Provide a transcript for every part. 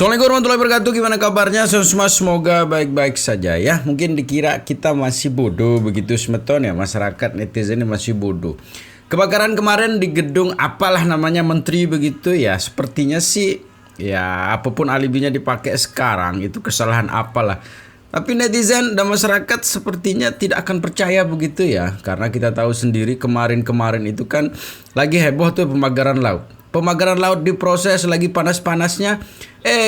Assalamualaikum warahmatullahi wabarakatuh. Gimana kabarnya semua? Semoga baik-baik saja ya. Mungkin dikira kita masih bodoh begitu semeton ya, masyarakat netizen ini masih bodoh. Kebakaran kemarin di gedung apalah namanya menteri begitu ya. Sepertinya sih ya apapun alibinya dipakai sekarang itu kesalahan apalah. Tapi netizen dan masyarakat sepertinya tidak akan percaya begitu ya. Karena kita tahu sendiri kemarin-kemarin itu kan lagi heboh tuh pemagaran laut. Pemagaran laut diproses lagi panas-panasnya,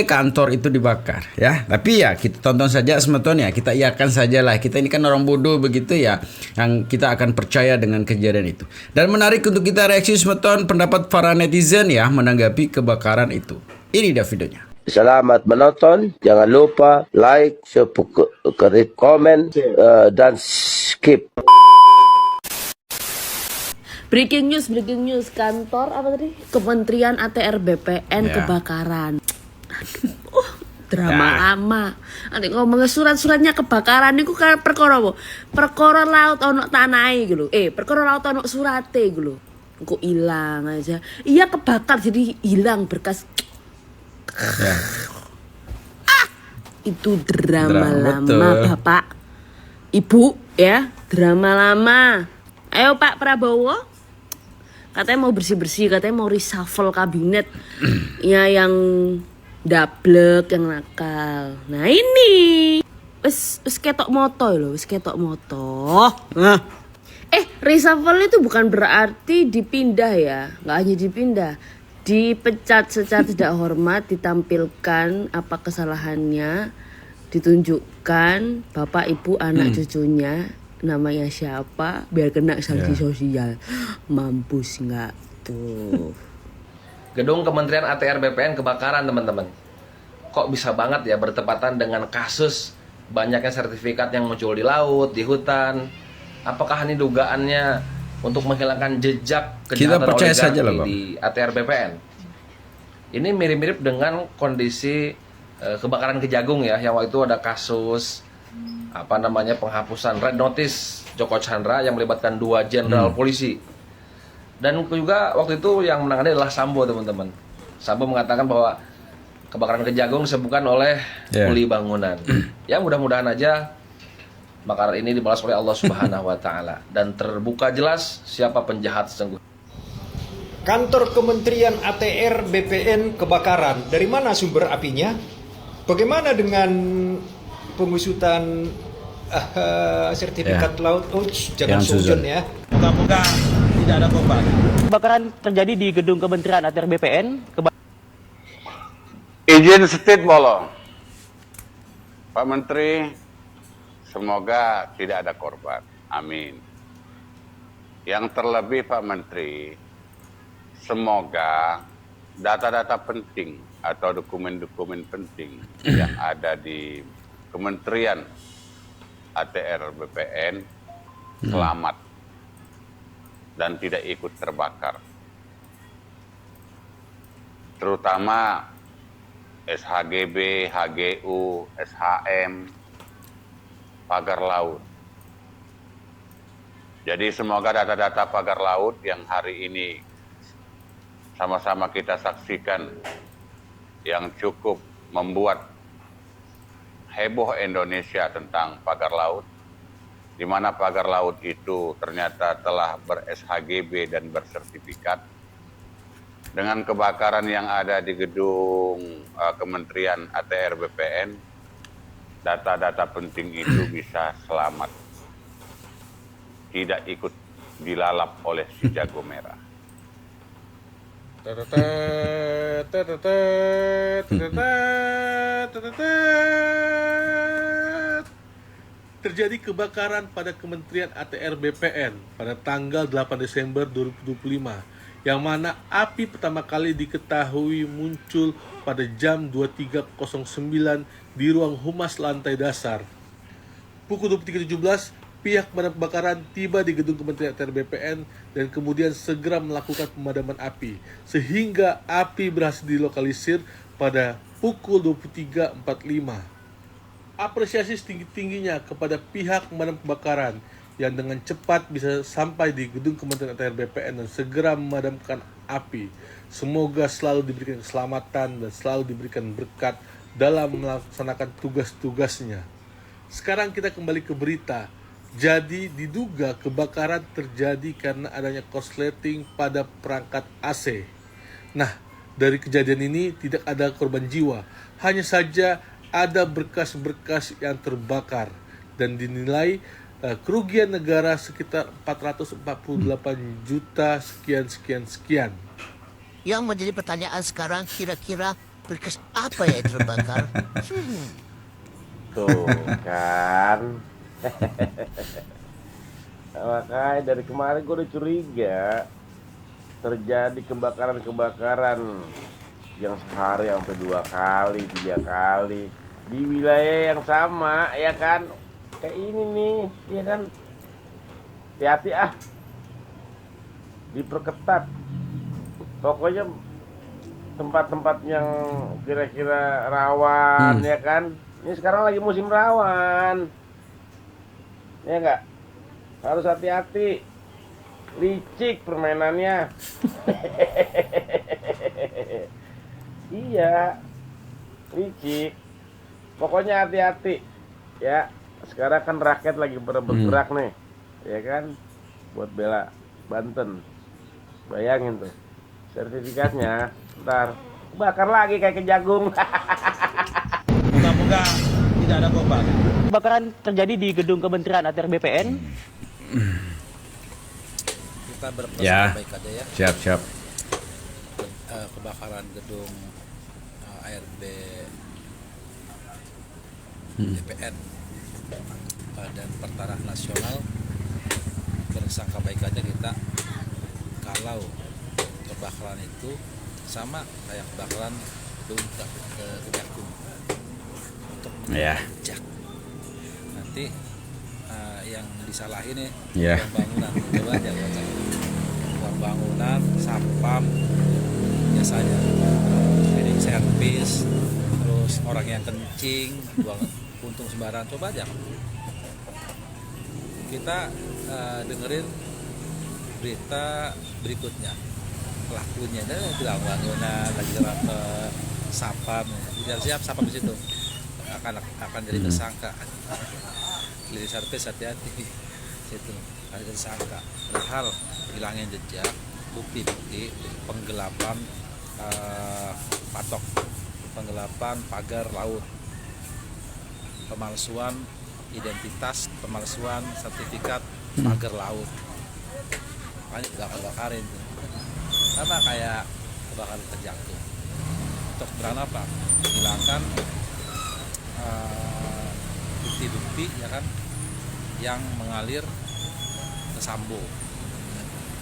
kantor itu dibakar ya. Tapi ya kita tonton saja semeton ya, kita iakan saja lah. Kita ini kan orang bodoh begitu ya, yang kita akan percaya dengan kejadian itu. Dan menarik untuk kita reaksi semeton pendapat para netizen ya menanggapi kebakaran itu. Ini dia videonya. Selamat menonton, jangan lupa like, subscribe, komen, dan skip. Breaking news, kantor apa tadi? Kementerian ATR BPN kebakaran. Drama lama. Nanti ngomongin surat-suratnya kebakaran niku kan perkara apa? Perkara laut ono tanahe gitu. Perkara laut ono surate gitu. Kok hilang aja. Iya kebakar jadi hilang berkas. Ya. Itu drama lama, betul. Bapak. Ibu ya, drama lama. Ayo Pak Prabowo. Katanya mau bersih-bersih, katanya mau reshuffle kabinet ya, yang dablek, yang nakal. Nah ini wis ketok moto loh, wis ketok moto. Nah. Reshuffle itu bukan berarti dipindah ya, nggak hanya dipindah, dipecat secara tidak hormat, ditampilkan apa kesalahannya, ditunjukkan bapak ibu anak cucunya. Namanya siapa biar kena sanksi sosial. Mampus nggak tuh. Gedung Kementerian ATR BPN kebakaran, teman-teman. Kok bisa banget ya bertepatan dengan kasus banyaknya sertifikat yang muncul di laut, di hutan. Apakah ini dugaannya untuk menghilangkan jejak kejahatan oligarki di ATR BPN? Ini mirip-mirip dengan kondisi kebakaran Kejagung ya, yang waktu itu ada kasus penghapusan red notice Joko Chandra yang melibatkan 2 jenderal polisi. Dan juga waktu itu yang menangani adalah Sambo, teman-teman. Sambo mengatakan bahwa kebakaran Kejagung disebabkan oleh kuli bangunan. Ya mudah-mudahan aja kebakaran ini dibalas oleh Allah Subhanahu wa taala dan terbuka jelas siapa penjahat sesungguhnya. Kantor Kementerian ATR BPN kebakaran. Dari mana sumber apinya? Bagaimana dengan pengusutan sertifikat laut? Jangan sujon ya. Moga-moga tidak ada korban. Kebakaran terjadi di gedung Kementerian ATR BPN. Izin setit bolong. Pak Menteri, semoga tidak ada korban. Amin. Yang terlebih Pak Menteri, semoga data-data penting atau dokumen-dokumen penting yang ada di Kementerian ATR BPN selamat dan tidak ikut terbakar. Terutama SHGB, HGU, SHM, pagar laut. Jadi semoga data-data pagar laut yang hari ini sama-sama kita saksikan yang cukup membuat heboh Indonesia tentang pagar laut, di mana pagar laut itu ternyata telah ber-SHGB dan bersertifikat. Dengan kebakaran yang ada di gedung Kementerian ATR BPN, data-data penting itu bisa selamat, tidak ikut dilalap oleh si jago merah. Terjadi kebakaran pada Kementerian ATR BPN pada tanggal 8 Desember 2025, yang mana api pertama kali diketahui muncul pada jam 23.09 di ruang humas lantai dasar. Pukul 23.17, pihak pemadam kebakaran tiba di gedung Kementerian ATR BPN dan kemudian segera melakukan pemadaman api, sehingga api berhasil dilokalisir pada pukul 23.45. Apresiasi setinggi-tingginya kepada pihak pemadam kebakaran yang dengan cepat bisa sampai di gedung Kementerian ATR BPN dan segera memadamkan api. Semoga selalu diberikan keselamatan dan selalu diberikan berkat dalam melaksanakan tugas-tugasnya. Sekarang kita kembali ke berita. Jadi diduga kebakaran terjadi karena adanya korsleting pada perangkat AC. Nah, dari kejadian ini tidak ada korban jiwa, hanya saja ada berkas-berkas yang terbakar dan dinilai kerugian negara sekitar 448 juta sekian. Yang menjadi pertanyaan sekarang, kira-kira berkas apa yang terbakar? Tuh kan. Makanya dari kemarin gue udah curiga terjadi kebakaran yang sehari sampai 2 kali, 3 kali di wilayah yang sama, ya kan? Kayak ini nih, ya kan? Hati-hati diperketat. Pokoknya tempat-tempat yang kira-kira rawan, ya kan? Ini sekarang lagi musim rawan, ya enggak? Harus hati-hati. Licik permainannya. Iya, licik. Pokoknya hati-hati, ya. Sekarang kan rakyat lagi bergerak nih, ya kan? Buat bela Banten. Bayangin tuh, sertifikatnya ntar bakar lagi kayak kejagung. Moga-moga tidak ada korban. Kebakaran terjadi di gedung Kementerian ATR BPN. Kita berpesan Ya. baik aja ya. Siap. Kebakaran gedung ARB BPN Badan Pertanahan Nasional, bersangka baik aja kita kalau kebakaran itu sama kayak kebakaran gedung Kejagung untuk Ya. mengejak. Nanti yang disalahin nih Ya. uang bangunan, coba aja baca uang bangunan, satpam biasanya, cleaning service, terus orang yang kencing, buang puntung sembarangan, coba aja kita dengerin berita berikutnya pelakunya, dan bilang bangunan lagi sapam, biar siap sapam di situ akan jadi tersangka. Cleaning service hati-hati situ ada tersangka, padahal hilangnya jejak, bukti-bukti penggelapan penggelapan pagar laut, pemalsuan identitas, pemalsuan sertifikat pagar laut, makanya bakar-bakarin tuh. Sama kayak kebakaran Kejagung. Untuk berana apa? Hilangkan bukti-bukti, ya kan, yang mengalir ke Sambo,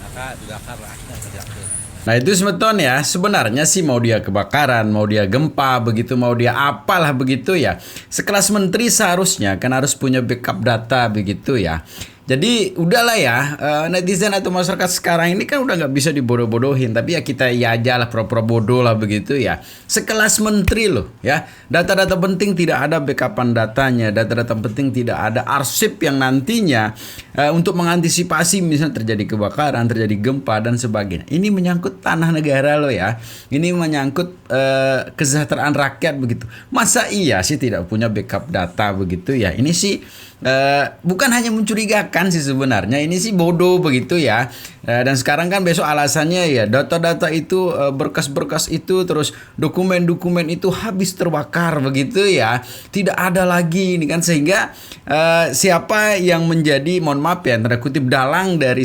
maka dibakar lah Kejagung. Nah itu semeton ya, sebenarnya sih mau dia kebakaran, mau dia gempa, begitu mau dia apalah begitu ya, sekelas menteri seharusnya kan harus punya backup data begitu ya. Jadi udahlah ya, netizen atau masyarakat sekarang ini kan udah nggak bisa dibodoh-bodohin, tapi ya kita ya aja lah pura-pura bodoh lah begitu ya. Sekelas menteri loh ya, data-data penting tidak ada backupan datanya, data-data penting tidak ada arsip yang nantinya untuk mengantisipasi misalnya terjadi kebakaran, terjadi gempa dan sebagainya. Ini menyangkut tanah negara loh ya, ini menyangkut kesejahteraan rakyat begitu. Masa iya sih tidak punya backup data begitu ya? Ini sih bukan hanya mencurigakan sih sebenarnya, ini sih bodoh begitu ya. Dan sekarang kan besok alasannya ya data-data itu, berkas-berkas itu, terus dokumen-dokumen itu habis terbakar begitu ya, tidak ada lagi ini kan, sehingga siapa yang menjadi, mohon maaf ya, tanda kutip dalang dari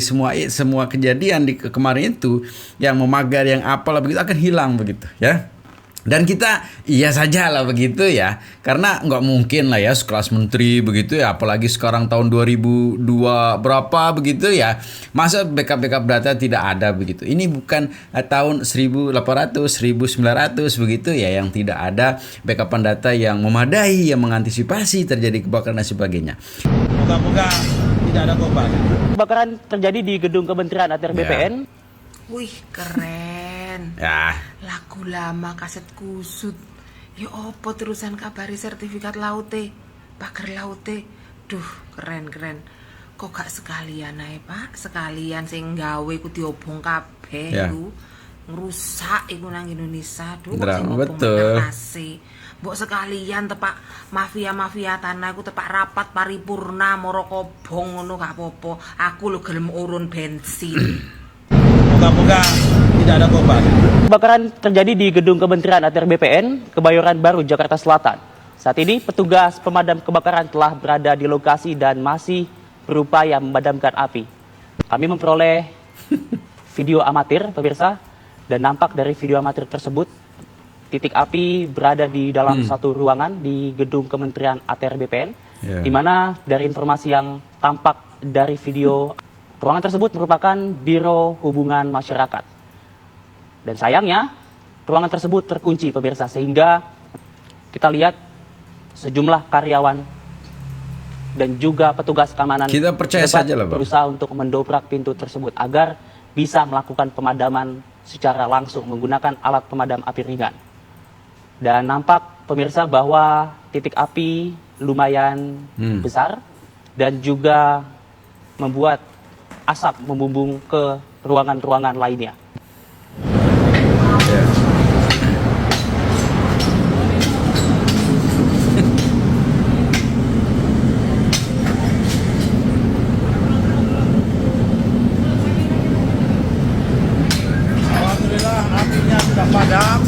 semua kejadian di kemarin itu, yang memagar, yang apalah begitu, akan hilang begitu ya. Dan kita iya saja lah begitu ya, karena nggak mungkin lah ya sekelas menteri begitu ya, apalagi sekarang tahun 2002 berapa begitu ya, masa backup data tidak ada begitu. Ini bukan tahun 1800, 1900 begitu ya, yang tidak ada backupan data yang memadai, yang mengantisipasi terjadi kebakaran dan sebagainya. Moga-moga tidak ada korban. Kebakaran terjadi di gedung Kementerian ATR BPN. Wih, keren. Ya. Lagu lama kaset kusut. Ya opo terusan kabari sertifikat laute, pagar laute. Duh, keren. Kok gak sekalian ae, Pak? Sekalian sing gawe ku diobong kabeh Ya. iku. Ngerusak iku nang Indonesia. Duh, Drama, sing betul. AC. Mbok sekalian tepak mafia-mafia tanah aku tepak rapat paripurna moro kobong ngono gak apa-apa. Aku lho gelem urun bensin. Moga-moga tidak ada korban. Kebakaran terjadi di gedung Kementerian ATR BPN, Kebayoran Baru, Jakarta Selatan. Saat ini petugas pemadam kebakaran telah berada di lokasi dan masih berupaya memadamkan api. Kami memperoleh video amatir, pemirsa, dan nampak dari video amatir tersebut, titik api berada di dalam satu ruangan di gedung Kementerian ATR BPN, di mana dari informasi yang tampak dari video, ruangan tersebut merupakan Biro Hubungan Masyarakat. Dan sayangnya, ruangan tersebut terkunci, pemirsa, sehingga kita lihat sejumlah karyawan dan juga petugas keamanan Kita percaya saja lah, Bang. berusaha untuk mendobrak pintu tersebut agar bisa melakukan pemadaman secara langsung menggunakan alat pemadam api ringan. Dan nampak, pemirsa, bahwa titik api lumayan besar dan juga membuat asap membumbung ke ruangan-ruangan lainnya. Alhamdulillah apinya sudah padam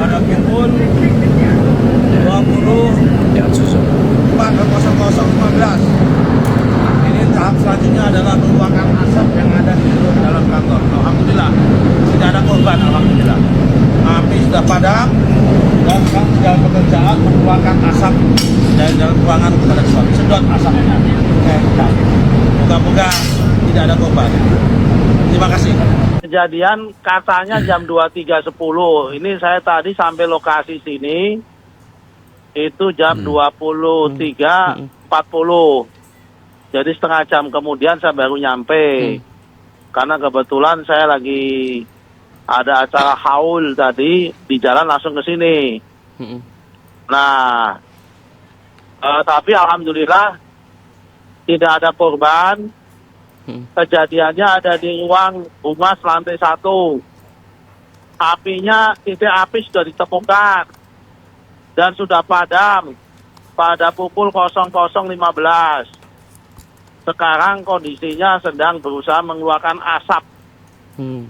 pada pukul 20.00.15. Ini tahap selanjutnya adalah mengeluarkan asap yang ada di dalam kantor. Alhamdulillah tidak ada korban. Alhamdulillah api sudah padam dan sekarang sedang pekerjaan mengeluarkan asap dari dalam ruangan kepada sedot asapnya. Moga-moga tidak ada korban. Terima kasih. Kejadian katanya jam 23.10. Ini saya tadi sampai lokasi sini itu jam 23.40. Jadi setengah jam kemudian saya baru nyampe. Karena kebetulan saya lagi ada acara haul tadi di jalan langsung ke sini. Nah, tapi alhamdulillah tidak ada korban. Kejadiannya ada di ruang humas lantai 1. Apinya, titik api sudah ditemukan dan sudah padam pada pukul 00.15. Sekarang kondisinya sedang berusaha mengeluarkan asap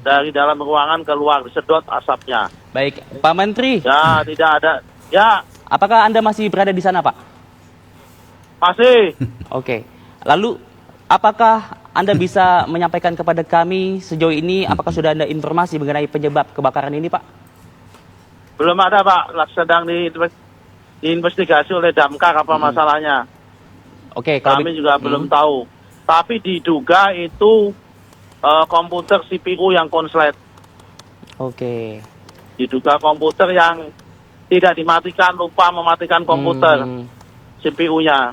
dari dalam ruangan keluar, disedot asapnya. Baik, Pak Menteri. Ya, tidak ada. Ya. Apakah Anda masih berada di sana, Pak? Masih. Oke. Lalu, apakah Anda bisa menyampaikan kepada kami sejauh ini apakah sudah ada informasi mengenai penyebab kebakaran ini, Pak? Belum ada, Pak. Sedang diinvestigasi oleh Damkar apa masalahnya. Oke, kami juga belum tahu. Tapi diduga itu komputer CPU yang konslet. Oke. Diduga komputer yang tidak dimatikan, lupa mematikan komputer CPU-nya.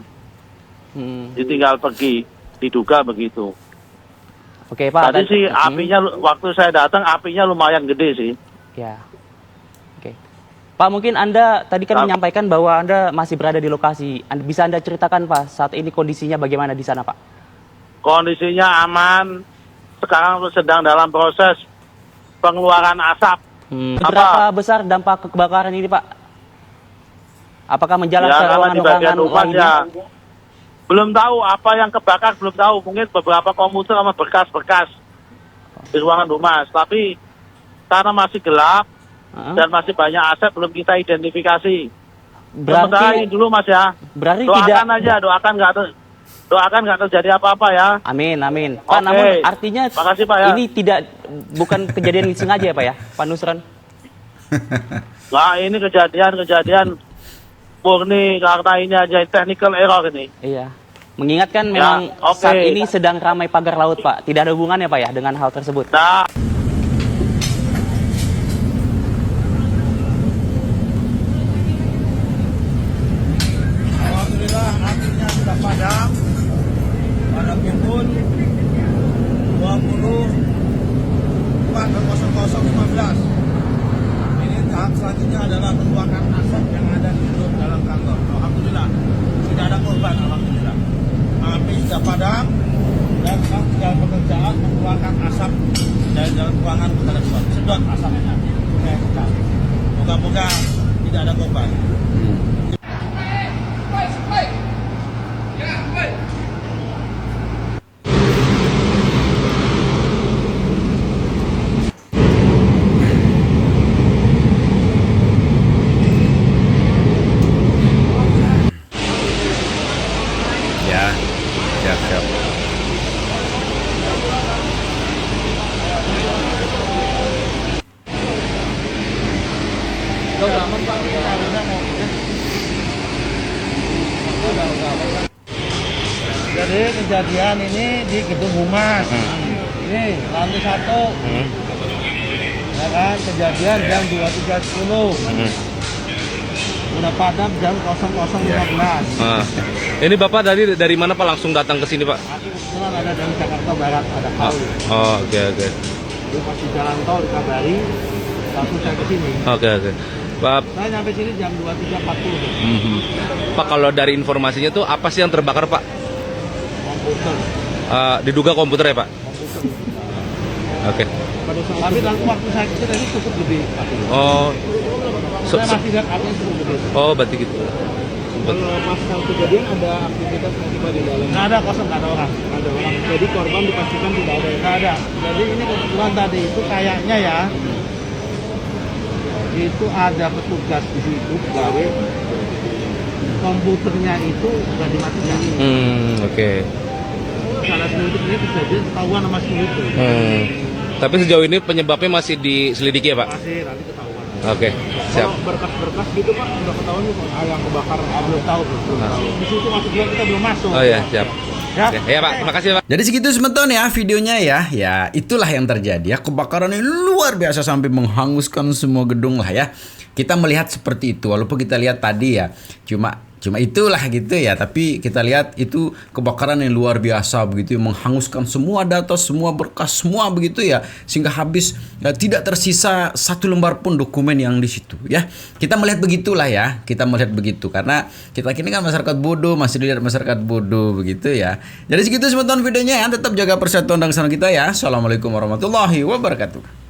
Ditinggal pergi. Diduga begitu. Oke, Pak. Tadi sih apinya, waktu saya datang apinya lumayan gede sih. Ya. Oke. Pak, mungkin Anda tadi kan menyampaikan bahwa Anda masih berada di lokasi. Bisa Anda ceritakan, Pak, saat ini kondisinya bagaimana di sana, Pak? Kondisinya aman. Sekarang sedang dalam proses pengeluaran asap. Berapa besar dampak kebakaran ini, Pak? Apakah menjalar ke ruangan-ruangan lainnya? Belum tahu apa yang kebakar, belum tahu. Mungkin beberapa komputer sama berkas-berkas di ruangan humas. Tapi karena masih gelap dan masih banyak aset, belum kita identifikasi. Sementara dulu, Mas, ya. Berarti doakan aja, doakan nggak terjadi apa-apa ya. Amin, amin. Pak, namun artinya makasih, Pak, ya. Ini bukan kejadian sengaja ya, Pak, ya, Pak Nusron? Nah, ini kejadian murni karena ini aja technical error ini. Iya. Mengingatkan memang saat ini sedang ramai pagar laut, Pak. Tidak ada hubungannya, Pak, ya, dengan hal tersebut. Nah. Alhamdulillah apinya sudah padam pada pukul 20.00.15. Ini tahap selanjutnya adalah mengeluarkan asap yang ada di dalam kantor. Alhamdulillah tidak ada korban. Alhamdulillah api sudah padam dan sekarang sedang pekerjaan mengeluarkan asap dari dalam Ya, siap. Jadi kejadian ini di Gedung Humas. Ini lantai 1. Ya kan, kejadian jam 23.10. Udah padam jam 00.15. Ini Bapak dari mana Pak langsung datang ke sini Pak? Aku kebetulan ada dari Jakarta Barat, ada kali. Oke. Itu masih jalan tol dikabari, langsung saya ke sini. Oke. Pak, Saya nyampe sini jam 23.40. Pak kalau dari informasinya tuh apa sih yang terbakar Pak? Komputer. Diduga komputer ya Pak? Oke. Tapi langsung waktu saya kesini tadi cukup gede. Oh. Saya masih lihat apinya cukup gede. Oh, berarti gitu. Kalau pas kejadian ada aktivitas tiba di dalam? Nggak ada, kosong, nggak ada orang. Nggak ada orang. Jadi korban dipastikan tidak ada. Nggak ada. Jadi ini kebetulan tadi itu kayaknya ya, itu ada petugas di situ gawe komputernya itu nggak dimatikan. Oke. Salah security ini kejadian ketahuan sama security. Tapi sejauh ini penyebabnya masih diselidiki ya Pak? Masih nanti ketahuan. Oke, siap. Kalau berkas-berkas gitu Pak, udah ketahuan nih yang kebakar, belum tahu. Di situ masuk juga kita belum masuk. Oh ya, siap. Ya Pak, makasih Pak. Jadi segitu semeton ya videonya ya. Ya itulah yang terjadi ya. Kebakaran yang luar biasa sampai menghanguskan semua gedung lah ya. Kita melihat seperti itu. Walaupun kita lihat tadi ya cuma itulah gitu ya. Tapi kita lihat itu kebakaran yang luar biasa begitu, menghanguskan semua data, semua berkas, semua begitu ya. Sehingga habis ya, tidak tersisa satu lembar pun dokumen yang di situ ya. Kita melihat begitulah ya. Kita melihat begitu karena kita kini kan masyarakat bodoh, masih dilihat masyarakat bodoh begitu ya. Jadi segitu semeton videonya ya. Tetap jaga persatuan dan kesatuan kita ya. Assalamualaikum warahmatullahi wabarakatuh.